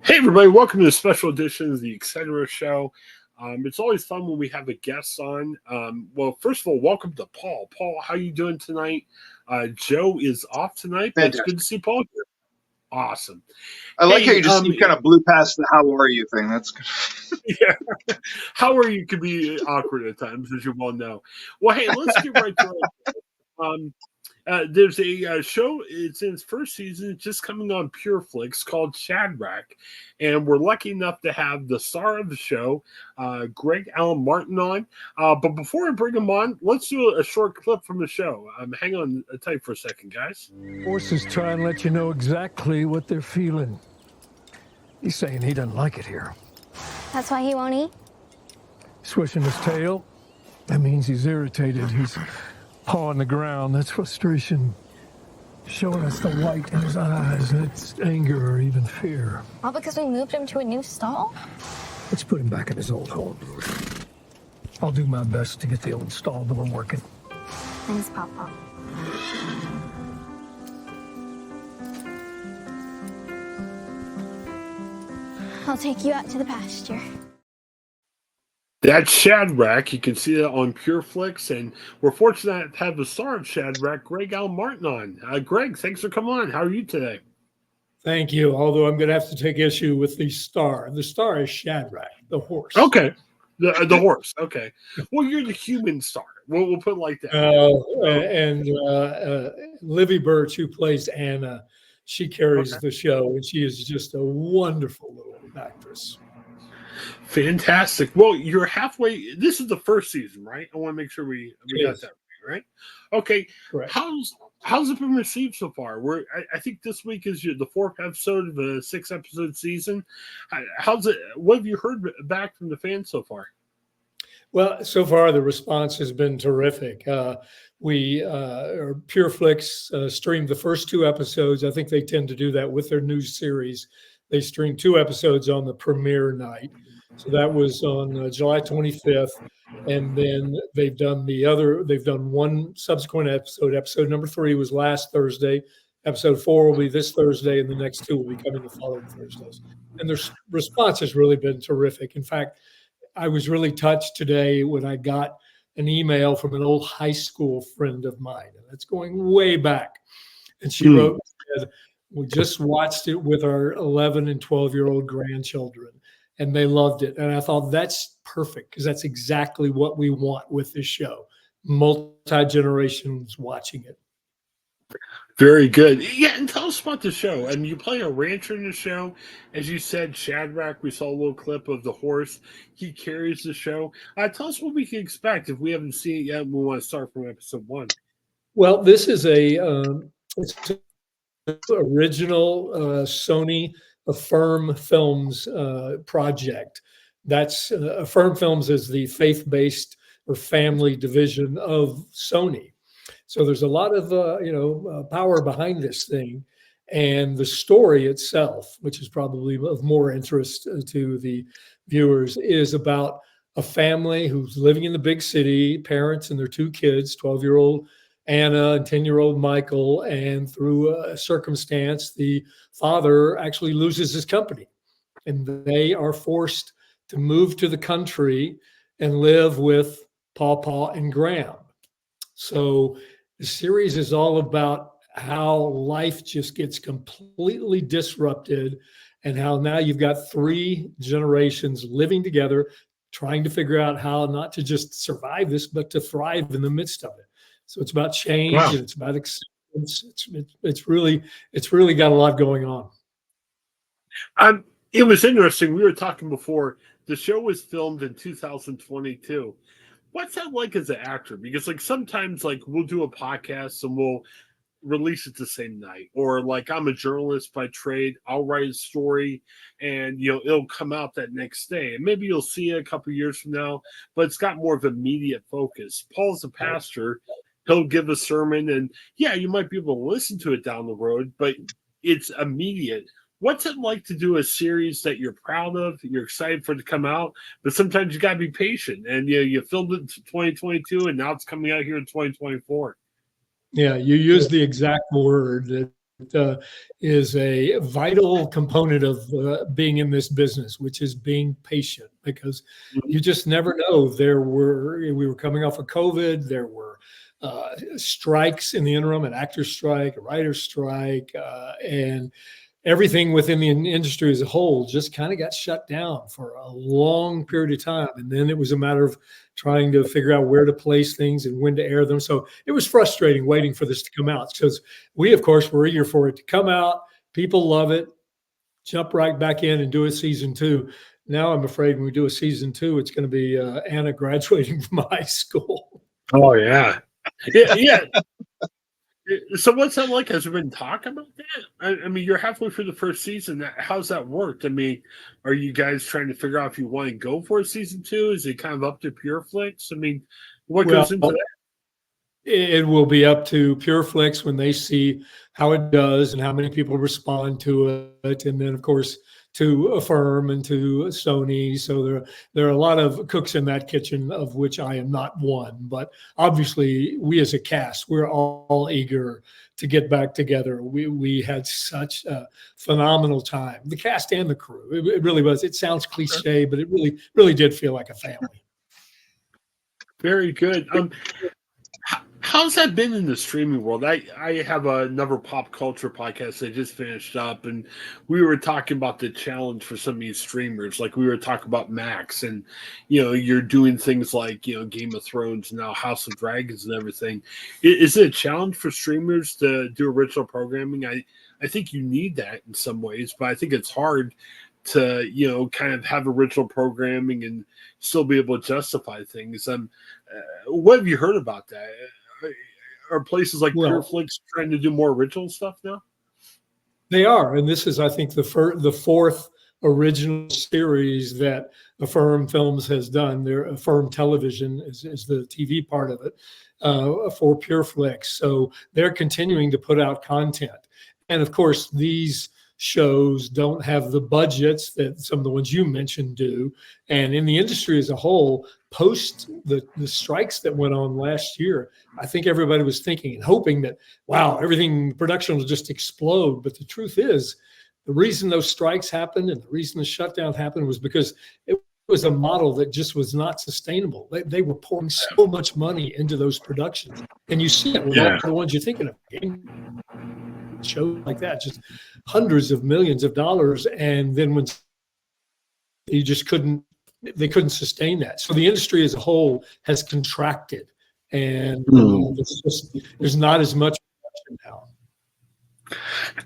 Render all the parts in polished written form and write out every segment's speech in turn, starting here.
Hey, everybody, welcome to the special edition of the Etc. Show. It's always fun when we have a guest on. Well, first of all, welcome to Paul. Paul, how you doing tonight? Joe is off tonight, but it's Fantastic. good to see Paul here. Awesome. I like how Hey, you kind of blew past the "how are you" thing. That's good. yeah, how are you? Can be awkward at times, as you well know. Well, hey, let's get right to it. There's a show. It's in its first season. It's just coming on PureFlix called Shadrach, and we're lucky enough to have the star of the show, Allan Martin, on. But before I bring him on, let's do a short clip from the show. Hang on tight for a second, guys. Horses try and let you know exactly what they're feeling. He's saying he doesn't like it here. That's why he won't eat? Swishing his tail, that means he's irritated. He's pawing the ground, that's frustration. Showing us the white in his eyes, that's anger or even fear. All because we moved him to a new stall? Let's put him back in his old home. I'll do my best to get the old stall door working. Thanks, Papa. I'll take you out to the pasture. That's Shadrach. You can see that on PureFlix, and we're fortunate to have the star of Shadrach, Allan Martin, on. Greg, thanks for coming on. How are you today? Thank you. Although I'm going to have to take issue with the star. The star is Shadrach, the horse. Okay, the horse. Okay. Well, you're the human star. We'll put it like that. Livy Birch, who plays Anna, she carries the show, and she is just a wonderful little actress. Fantastic. Well, you're halfway. This is the first season, right? I want to make sure we got that right. Okay. Correct. How's it been received so far? I think this week is the fourth episode of a 6-episode season. How's it? What have you heard back from the fans so far? Well, so far the response has been terrific. PureFlix streamed the first 2 episodes. I think they tend to do that with their new series. They streamed 2 episodes on the premiere night. So that was on July 25th. And then they've done one subsequent episode. Episode number 3 was last Thursday. Episode 4 will be this Thursday, and the next 2 will be coming the following Thursdays. And their response has really been terrific. In fact, I was really touched today when I got an email from an old high school friend of mine. And that's going way back. And she wrote and said, "We just watched it with our 11 and 12-year-old grandchildren, and they loved it." And I thought that's perfect because that's exactly what we want with this show. Multi-generations watching it. Very good. Yeah, and tell us about the show. I mean, you play a rancher in the show. As you said, Shadrach, we saw a little clip of the horse. He carries the show. Tell us what we can expect. If we haven't seen it yet, we want to start from episode 1. Well, this is it's original Sony Affirm Films project. That's Affirm Films is the faith-based or family division of Sony. So there's a lot of power behind this thing, and the story itself, which is probably of more interest to the viewers, is about a family who's living in the big city, parents and their 2 kids, 12-year-old Anna and 10-year-old Michael, and through a circumstance, the father actually loses his company, and they are forced to move to the country and live with Pawpaw and Graham. So the series is all about how life just gets completely disrupted and how now you've got 3 generations living together, trying to figure out how not to just survive this, but to thrive in the midst of it. So it's about change. Wow. And it's about acceptance. It's really got a lot going on. It was interesting. We were talking before. The show was filmed in 2022. What's that like as an actor? Because sometimes we'll do a podcast and we'll release it the same night, or I'm a journalist by trade. I'll write a story and it'll come out that next day, and maybe you'll see it a couple of years from now, but it's got more of immediate focus. Paul's a pastor. He'll give a sermon, and yeah, you might be able to listen to it down the road, but it's immediate. What's it like to do a series that you're proud of, you're excited for it to come out, but sometimes you got to be patient, and you filmed it in 2022, and now it's coming out here in 2024? Yeah, you use the exact word. uh, is a vital component of being in this business, which is being patient, because you just never know. We were coming off of COVID. There were strikes in the interim, an actor's strike, a writer's strike, and everything within the industry as a whole just kind of got shut down for a long period of time. And then it was a matter of trying to figure out where to place things and when to air them. So it was frustrating waiting for this to come out, because we, of course, were eager for it to come out. People love it, jump right back in and do a season 2. Now I'm afraid when we do a season 2, it's going to be Anna graduating from high school. Oh yeah, yeah. So what's that like? Has there been talk about that? I mean, you're halfway through the first season. How's that worked? I mean, are you guys trying to figure out if you want to go for a season 2? Is it kind of up to PureFlix? I mean, what goes into that? It will be up to PureFlix when they see how it does and how many people respond to it, and then of course to Affirm and to Sony. So there are a lot of cooks in that kitchen, of which I am not one. But obviously, we as a cast, we're all eager to get back together. We had such a phenomenal time, the cast and the crew. It really was. It sounds cliche, but it really did feel like a family. Very good. How's that been in the streaming world? I have another pop culture podcast I just finished up, and we were talking about the challenge for some of these streamers. Like we were talking about Max, and you're doing things like Game of Thrones, now House of Dragons, and everything. Is it a challenge for streamers to do original programming? I think you need that in some ways, but I think it's hard to kind of have original programming and still be able to justify things. What have you heard about that? Are places like PureFlix trying to do more original stuff now? They are, and this is, I think, the fourth original series that Affirm Films has done. Their Affirm Television is the TV part of it for PureFlix. So they're continuing to put out content, and of course, these shows don't have the budgets that some of the ones you mentioned do. And in the industry as a whole, post the strikes that went on last year, I think everybody was thinking and hoping that, wow, production will just explode. But the truth is, the reason those strikes happened and the reason the shutdown happened was because it was a model that just was not sustainable. They were pouring so much money into those productions. And you see it with all the ones you're thinking of. Shows like that, just hundreds of millions of dollars, and then when they couldn't sustain that. So the industry as a whole has contracted, and there's not as much production now.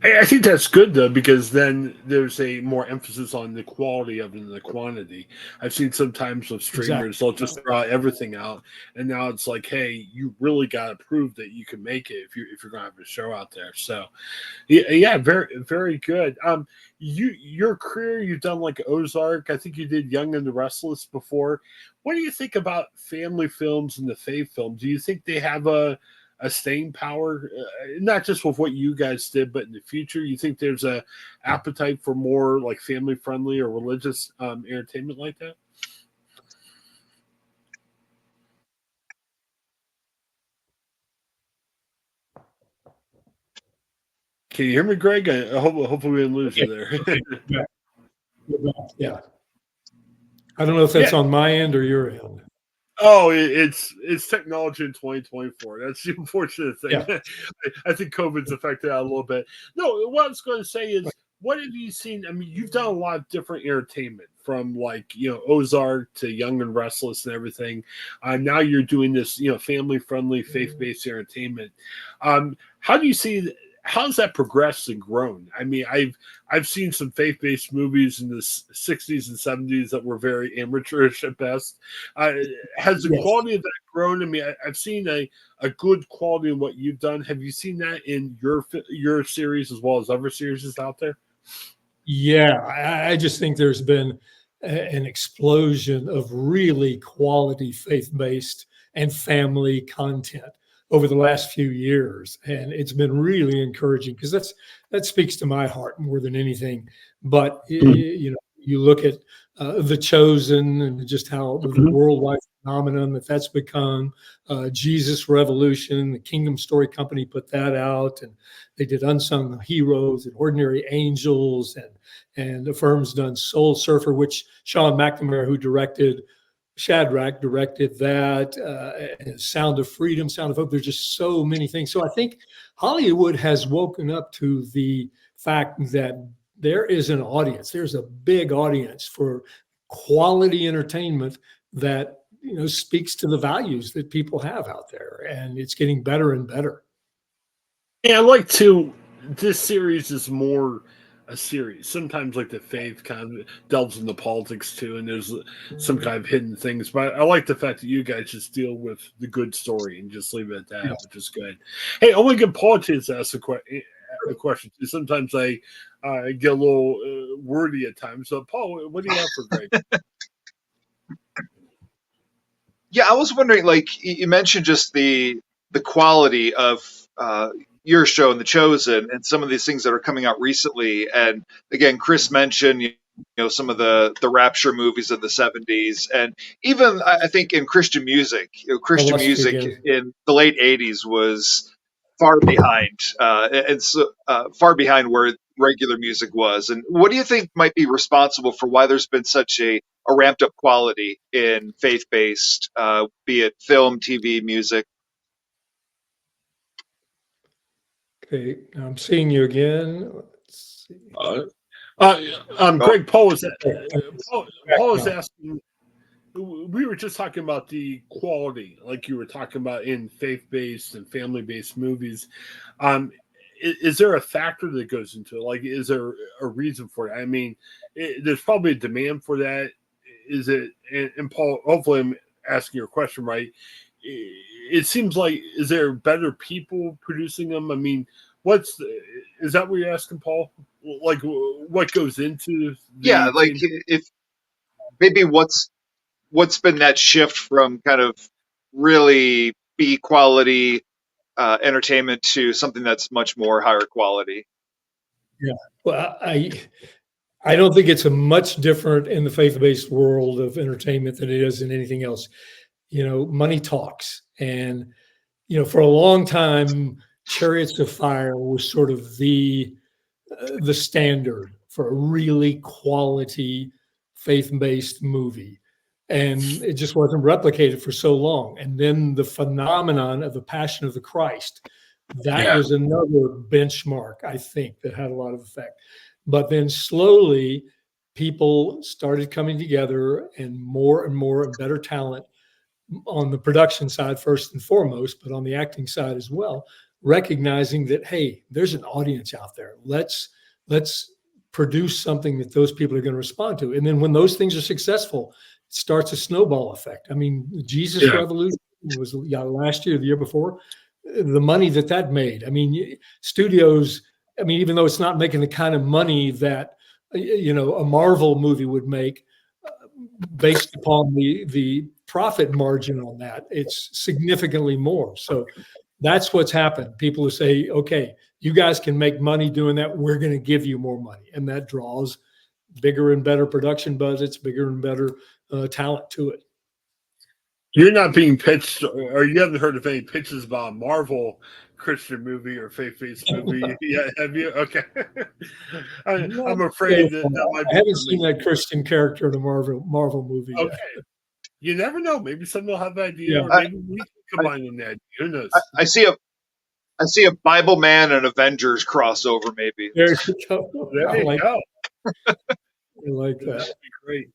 I think that's good though, because then there's a more emphasis on the quality of it than the quantity. I've seen sometimes with streamers, they'll just throw everything out, and now it's like, hey, you really got to prove that you can make it if you're going to have a show out there. So, yeah, very very good. Your career, you've done like Ozark. I think you did Young and the Restless before. What do you think about family films and the faith films? Do you think they have a staying power, not just with what you guys did, but in the future? You think there's a appetite for more like family friendly or religious entertainment like that? Can you hear me, Greg? Hopefully we didn't lose you there. Yeah. I don't know if that's on my end or your end. Oh, it's technology in 2024. That's the unfortunate thing. Yeah. I think COVID's affected that a little bit. No, what I was going to say is, what have you seen? I mean, you've done a lot of different entertainment, from like Ozark to Young and Restless and everything. Now you're doing this family friendly, faith based entertainment. How do you see? How's that progressed and grown? I mean, I've seen some faith-based movies in the 60s and 70s that were very amateurish at best. Has the quality of that grown? I mean, I've seen a good quality in what you've done. Have you seen that in your series as well as other series out there? Yeah, I just think there's been an explosion of really quality faith-based and family content over the last few years, and it's been really encouraging, because that speaks to my heart more than anything. But you look at The Chosen and just how the worldwide phenomenon that's become. Jesus Revolution, the Kingdom Story Company put that out, and they did Unsung Heroes and Ordinary Angels, and the firm's done Soul Surfer, which Sean McNamara, who directed Shadrach, directed that, and Sound of Freedom, Sound of Hope. There's just so many things. So I think Hollywood has woken up to the fact that there is an audience. There's a big audience for quality entertainment that speaks to the values that people have out there, and it's getting better and better. Yeah, I like to. This series is more a series. Sometimes, like the faith, kind of delves into politics too, and there's some kind of hidden things. But I like the fact that you guys just deal with the good story and just leave it at that, which is good. Hey, I want to give Paul a chance to ask a question. Sometimes I get a little wordy at times. So, Paul, what do you have for Greg? Yeah, I was wondering, like you mentioned, just the quality of your show and The Chosen, and some of these things that are coming out recently. And again, Chris mentioned some of the Rapture movies of the '70s, and even I think in Christian music, Christian music in the late '80s was far behind, and so far behind where regular music was. And what do you think might be responsible for why there's been such a ramped up quality in faith-based, be it film, TV, music? Okay, I'm seeing you again. Let's see. Greg, Paul was asking. We were just talking about the quality, like you were talking about in faith-based and family-based movies. Is there a factor that goes into it? Like, is there a reason for it? I mean, there's probably a demand for that. Is it? And Paul, hopefully, I'm asking your question right. It seems like, is there better people producing them? I mean, is that what you're asking, Paul? Like, what goes into? Like if maybe what's been that shift from kind of really B quality entertainment to something that's much more higher quality? Yeah, well, I don't think it's a much different in the faith-based world of entertainment than it is in anything else. Money talks, and for a long time, Chariots of Fire was sort of the standard for a really quality faith-based movie, and it just wasn't replicated for so long. And then the phenomenon of the Passion of the Christ, that was another benchmark, I think, that had a lot of effect. But then slowly, people started coming together, and more and better talent on the production side first and foremost, but on the acting side as well, recognizing that, hey, there's an audience out there. Let's produce something that those people are going to respond to. And then when those things are successful, it starts a snowball effect. I mean, Jesus Revolution was last year, the year before, the money that made. I mean, studios, even though it's not making the kind of money that a Marvel movie would make, based upon the profit margin on that, it's significantly more. So that's what's happened. People who say, okay, you guys can make money doing that, we're going to give you more money. And that draws bigger and better production budgets, bigger and better talent to it. You're not being pitched, or you haven't heard of any pitches about a Marvel Christian movie or faith-based movie? Yeah, have you? Okay. I'm afraid that might be. I haven't seen that Christian character in a Marvel movie yet. Okay. You never know. Maybe someone will have an idea, or maybe we can combine an idea. Who knows? I see a Bible Man and Avengers crossover, maybe. There you go. There you go. I like that. That'd be great.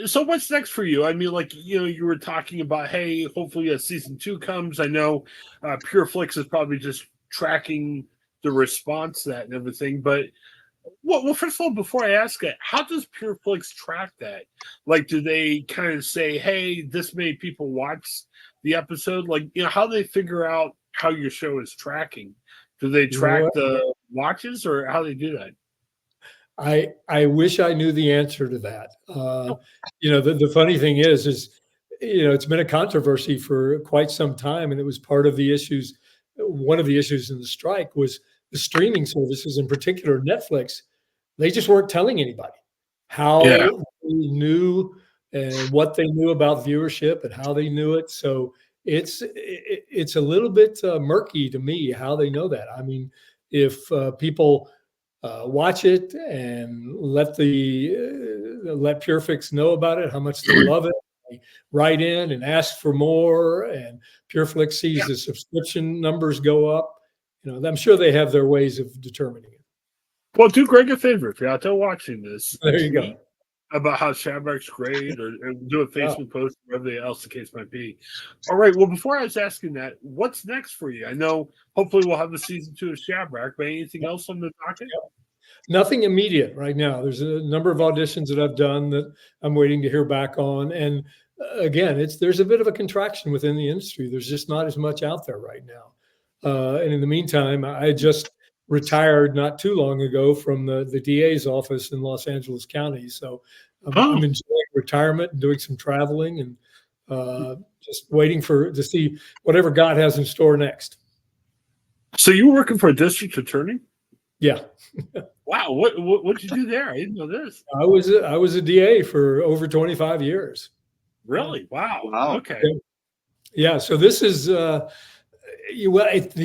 So what's next for you? I mean, like, you were talking about, hey, hopefully a season 2 comes. I know PureFlix is probably just tracking the response to that and everything. But, well, first of all, before I ask it, how does PureFlix track that? Like, do they kind of say, hey, this many people watch the episode? Like, how do they figure out how your show is tracking? Do they track the watches, or how do they do that? I wish I knew the answer to that. The funny thing is, it's been a controversy for quite some time, and it was part of the issues. One of the issues in the strike was the streaming services, in particular Netflix. They just weren't telling anybody how they knew and what they knew about viewership and how they knew it. So it's a little bit murky to me how they know that. I mean, if people watch it and let PureFlix know about it, how much they love it, they write in and ask for more, and PureFlix sees the subscription numbers go up. I'm sure they have their ways of determining it. Well, do Greg a favor if you're out there watching this. There you tweet go. about how Shadrach's great, or do a Yeah. Facebook post, whatever else the case might be. All right. Well, before I was asking that, what's next for you? I know hopefully we'll have a season 2 of Shadrach, but anything else on the docket? Nothing immediate right now. There's a number of auditions that I've done that I'm waiting to hear back on. And again, there's a bit of a contraction within the industry. There's just not as much out there right now. And in the meantime, I just retired not too long ago from the DA's office in Los Angeles County. So I'm enjoying retirement and doing some traveling, and just waiting to see whatever God has in store next. So you were working for a district attorney? Yeah. Wow. What did you do there? I didn't know this. I was a DA for over 25 years. Really? Wow. Wow. Okay. Yeah. So this is the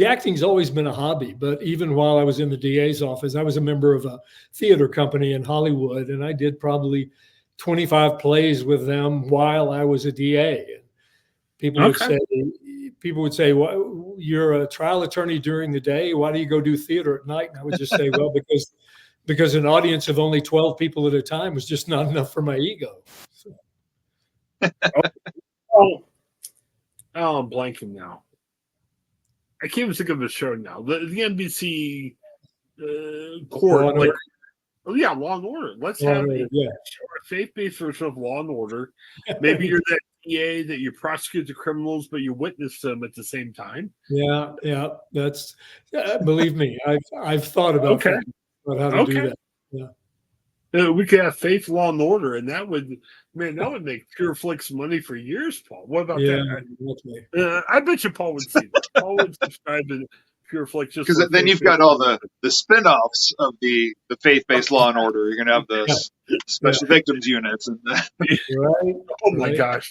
acting's always been a hobby, but even while I was in the DA's office, I was a member of a theater company in Hollywood, and I did probably 25 plays with them while I was a DA. And people would say, well, you're a trial attorney during the day. Why do you go do theater at night? And I would just say, well, because an audience of only 12 people at a time was just not enough for my ego. So. Oh, I'm blanking now. I can't even think of the show now. The NBC court, like, Law and Order. Let's have a faith-based version of Law and Order. Maybe you're that DA that you prosecute the criminals, but you witness them at the same time. Yeah. That's believe me, I've thought about that, about how to do that. Yeah. We could have Faith, Law and Order, and that would make PureFlix money for years, Paul. What about that? I bet you Paul would see that. Paul would subscribe to PureFlix just because then you've got all the spin-offs of the faith-based Law and Order. You're going to have the special victims units and right. Oh my gosh.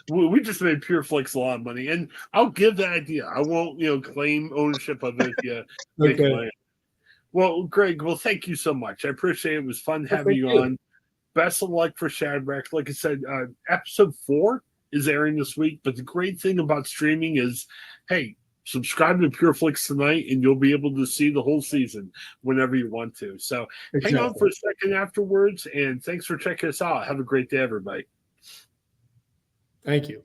We just made PureFlix a lot of money, and I'll give that idea. I won't, claim ownership of it. Okay. Well, Greg, thank you so much. I appreciate it. It was fun having you on. Best of luck for Shadrach. Like I said, episode 4 is airing this week, but the great thing about streaming is, hey, subscribe to PureFlix tonight, and you'll be able to see the whole season whenever you want to. So hang on for a second afterwards, and thanks for checking us out. Have a great day, everybody. Thank you.